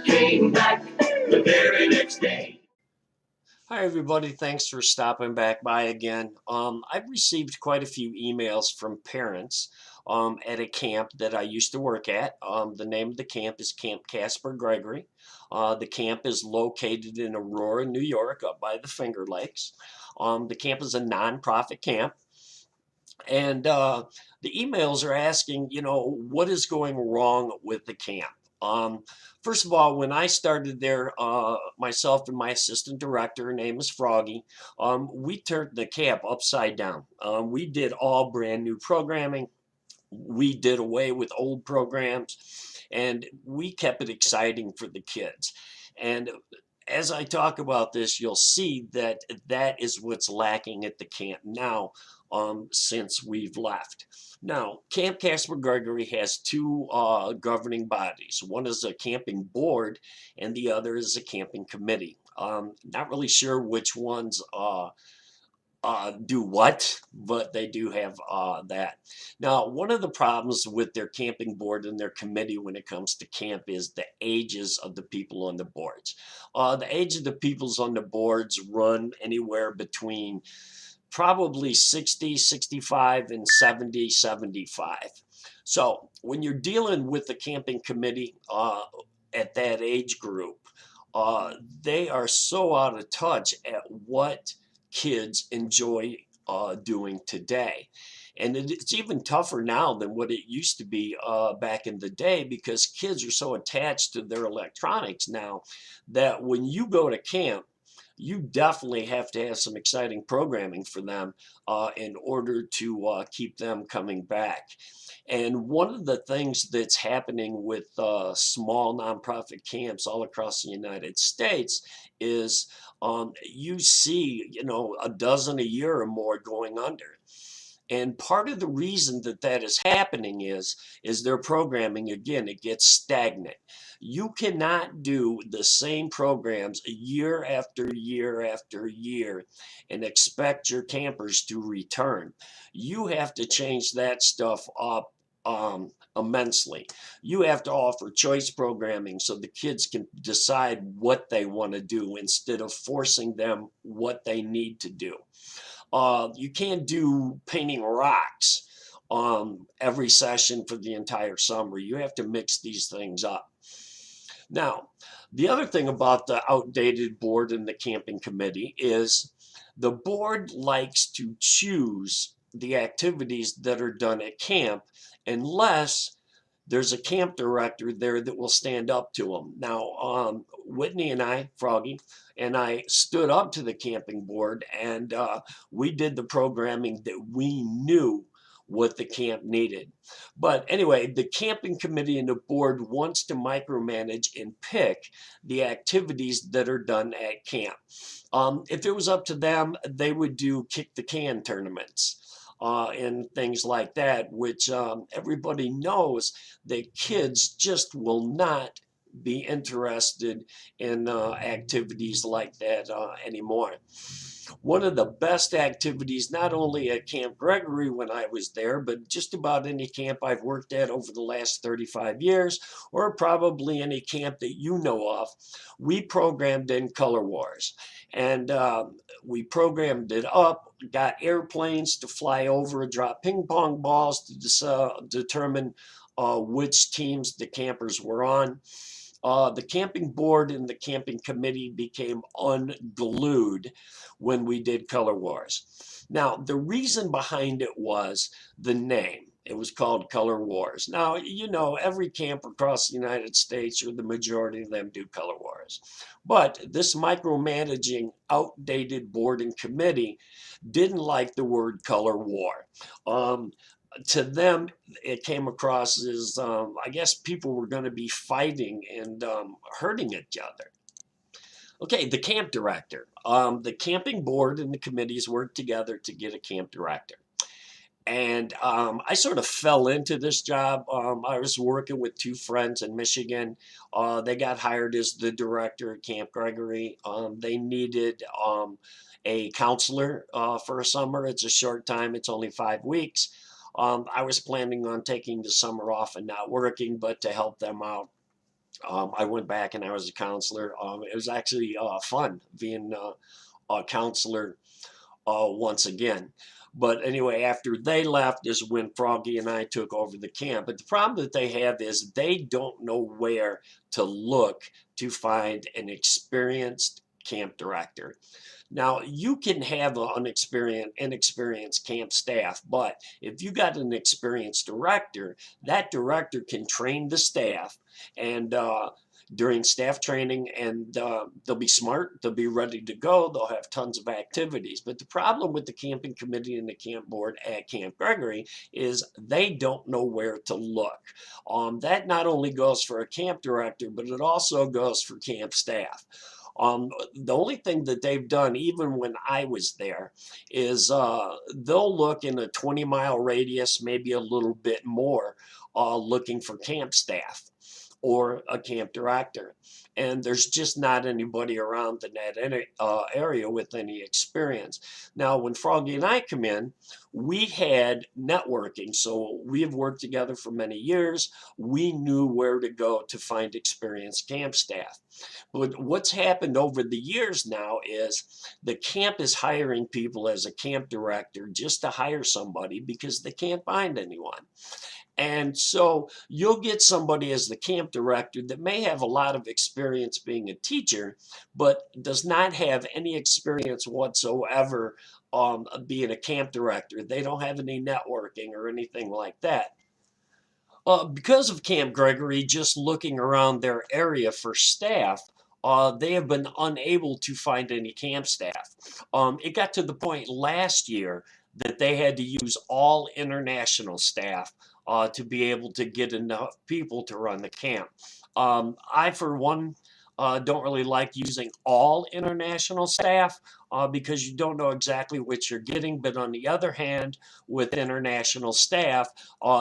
Came back the very next day. Hi, everybody. Thanks for stopping back by again. I've received quite a few emails from parents at a camp that I used to work at. The name of the camp is Camp Casper Gregory. The camp is located in Aurora, New York, up by the Finger Lakes. The camp is a nonprofit camp. And the emails are asking, what is going wrong with the camp? Um, First of all, when I started there, myself and my assistant director, her name is Froggy, we turned the camp upside down. We did all brand new programming. We did away with old programs, and we kept it exciting for the kids. And as I talk about this, you'll see that that is what's lacking at the camp now, since we've left. Now, Camp Casper Gregory has two governing bodies. One is a camping board, and the other is a camping committee. Not really sure which ones do what, but they do have that. Now, one of the problems with their camping board and their committee when it comes to camp is the ages of the people on the boards. The age of the peoples on the boards run anywhere between probably 60, 65, and 70, 75. So when you're dealing with the camping committee at that age group, they are so out of touch at what kids enjoy doing today. And it's even tougher now than what it used to be back in the day, because kids are so attached to their electronics now that when you go to camp, you definitely have to have some exciting programming for them in order to keep them coming back. And one of the things that's happening with small nonprofit camps all across the United States is you see, a dozen a year or more going under. And part of the reason that that is happening is their programming, again, it gets stagnant. You cannot do the same programs year after year after year and expect your campers to return. You have to change that stuff up immensely. You have to offer choice programming so the kids can decide what they want to do instead of forcing them what they need to do. You can't do painting rocks every session for the entire summer. You have to mix these things up. Now, the other thing about the outdated board and the camping committee is the board likes to choose the activities that are done at camp unless there's a camp director there that will stand up to them. Now, Whitney and I, Froggy, and I stood up to the camping board, and we did the programming that we knew what the camp needed. But anyway, the camping committee and the board wants to micromanage and pick the activities that are done at camp. If it was up to them, they would do kick the can tournaments. And things like that, which everybody knows that kids just will not be interested in activities like that anymore. One of the best activities, not only at Camp Gregory when I was there, but just about any camp I've worked at over the last 35 years, or probably any camp that you know of, we programmed in Color Wars. And we programmed it up, got airplanes to fly over, drop ping pong balls to determine which teams the campers were on. The camping board and the camping committee became unglued when we did Color Wars. Now, the reason behind it was the name. It was called Color Wars. Now, every camp across the United States, or the majority of them, do Color Wars. But this micromanaging, outdated board and committee didn't like the word color war. To them, it came across as, I guess, people were going to be fighting and hurting each other. Okay, the camp director. The camping board and the committees worked together to get a camp director. And I sort of fell into this job. I was working with two friends in Michigan. They got hired as the director at Camp Gregory. They needed a counselor for a summer. It's a short time, it's only 5 weeks. I was planning on taking the summer off and not working, but to help them out, I went back and I was a counselor. It was actually fun being a counselor once again. But anyway, after they left is when Froggy and I took over the camp. But the problem that they have is they don't know where to look to find an experienced camp director. Now, you can have an inexperienced camp staff, but if you got an experienced director, that director can train the staff and during staff training, and they'll be smart, they'll be ready to go, they'll have tons of activities. But the problem with the camping committee and the camp board at Camp Gregory is they don't know where to look. That not only goes for a camp director, but it also goes for camp staff. The only thing that they've done, even when I was there, is they'll look in a 20-mile radius, maybe a little bit more, looking for camp staff or a camp director. And there's just not anybody around in that area with any experience. Now, when Froggy and I come in, we had networking. So we have worked together for many years. We knew where to go to find experienced camp staff. But what's happened over the years now is the camp is hiring people as a camp director just to hire somebody because they can't find anyone. And so you'll get somebody as the camp director that may have a lot of experience being a teacher, but does not have any experience whatsoever being a camp director. They don't have any networking or anything like that. Because of Camp Gregory just looking around their area for staff, they have been unable to find any camp staff. It got to the point last year that they had to use all international staff to be able to get enough people to run the camp. I, for one, don't really like using all international staff because you don't know exactly what you're getting. But on the other hand, with international staff,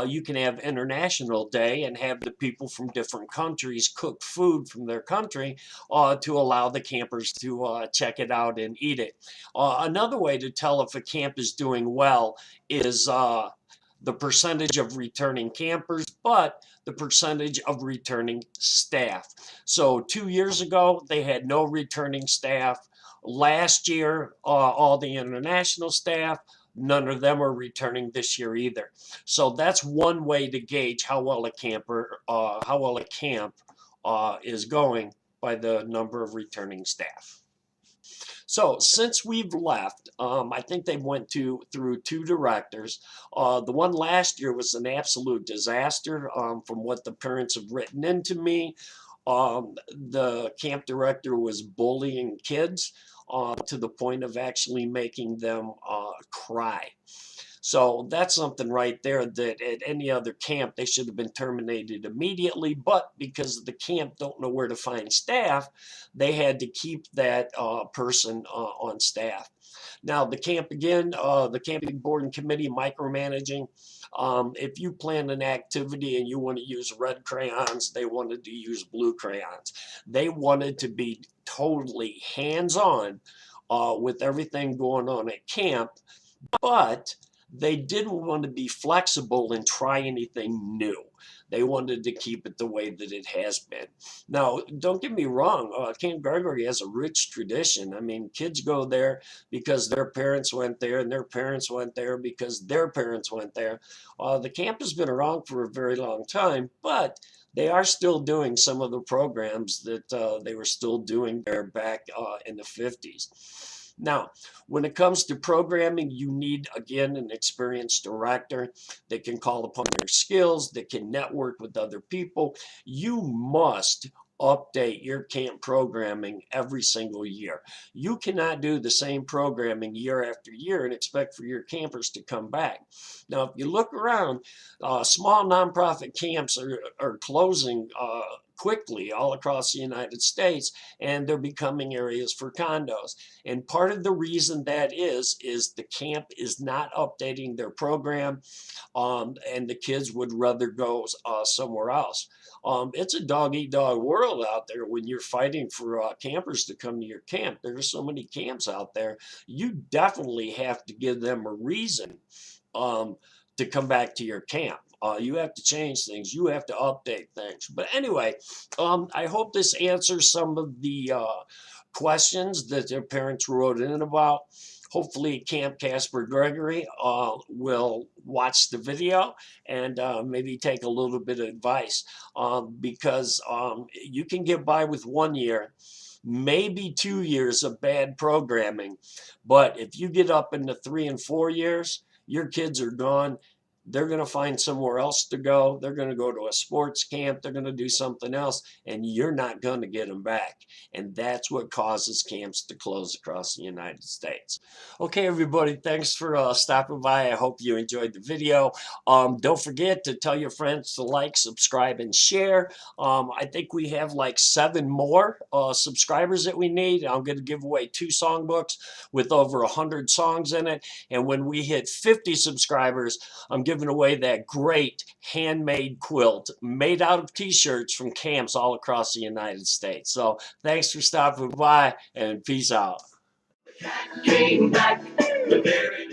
you can have International Day and have the people from different countries cook food from their country to allow the campers to check it out and eat it. Another way to tell if a camp is doing well is the percentage of returning campers, but the percentage of returning staff. So 2 years ago, they had no returning staff. Last year, all the international staff, none of them are returning this year either. So that's one way to gauge how well a camp is going, by the number of returning staff. So since we've left, I think they went through two directors. The one last year was an absolute disaster from what the parents have written into me. The camp director was bullying kids to the point of actually making them cry. So that's something right there that at any other camp they should have been terminated immediately. But because the camp don't know where to find staff, they had to keep that person on staff. Now the camp again, the camping board and committee micromanaging. If you plan an activity and you want to use red crayons, they wanted to use blue crayons. They wanted to be totally hands-on with everything going on at camp, but they didn't want to be flexible and try anything new. They wanted to keep it the way that it has been. Now, don't get me wrong, Camp Gregory has a rich tradition. I mean, kids go there because their parents went there, and their parents went there because their parents went there. The camp has been around for a very long time, but they are still doing some of the programs that they were still doing there back in the 50s. Now, when it comes to programming, you need, again, an experienced director that can call upon their skills, that can network with other people. You must update your camp programming every single year. You cannot do the same programming year after year and expect for your campers to come back. Now, if you look around, small nonprofit camps are closing quickly all across the United States, and they're becoming areas for condos. And part of the reason that is the camp is not updating their program, and the kids would rather go somewhere else. It's a dog-eat-dog world out there when you're fighting for campers to come to your camp. There's so many camps out there. You definitely have to give them a reason to come back to your camp. You have to change things. You have to update things. But anyway, I hope this answers some of the questions that their parents wrote in about. Hopefully, Camp Casper Gregory will watch the video and maybe take a little bit of advice, because you can get by with 1 year, maybe 2 years of bad programming. But if you get up into 3 and 4 years, your kids are gone. They're going to find somewhere else to go. They're going to go to a sports camp. They're going to do something else, and you're not going to get them back. And that's what causes camps to close across the United States. Okay, everybody, thanks for stopping by. I hope you enjoyed the video. Don't forget to tell your friends to like, subscribe, and share. I think we have like 7 more subscribers that we need. I'm going to give away 2 songbooks with over 100 songs in it. And when we hit 50 subscribers, I'm giving away that great handmade quilt made out of t-shirts from camps all across the United States. So thanks for stopping by, and peace out. Came back the very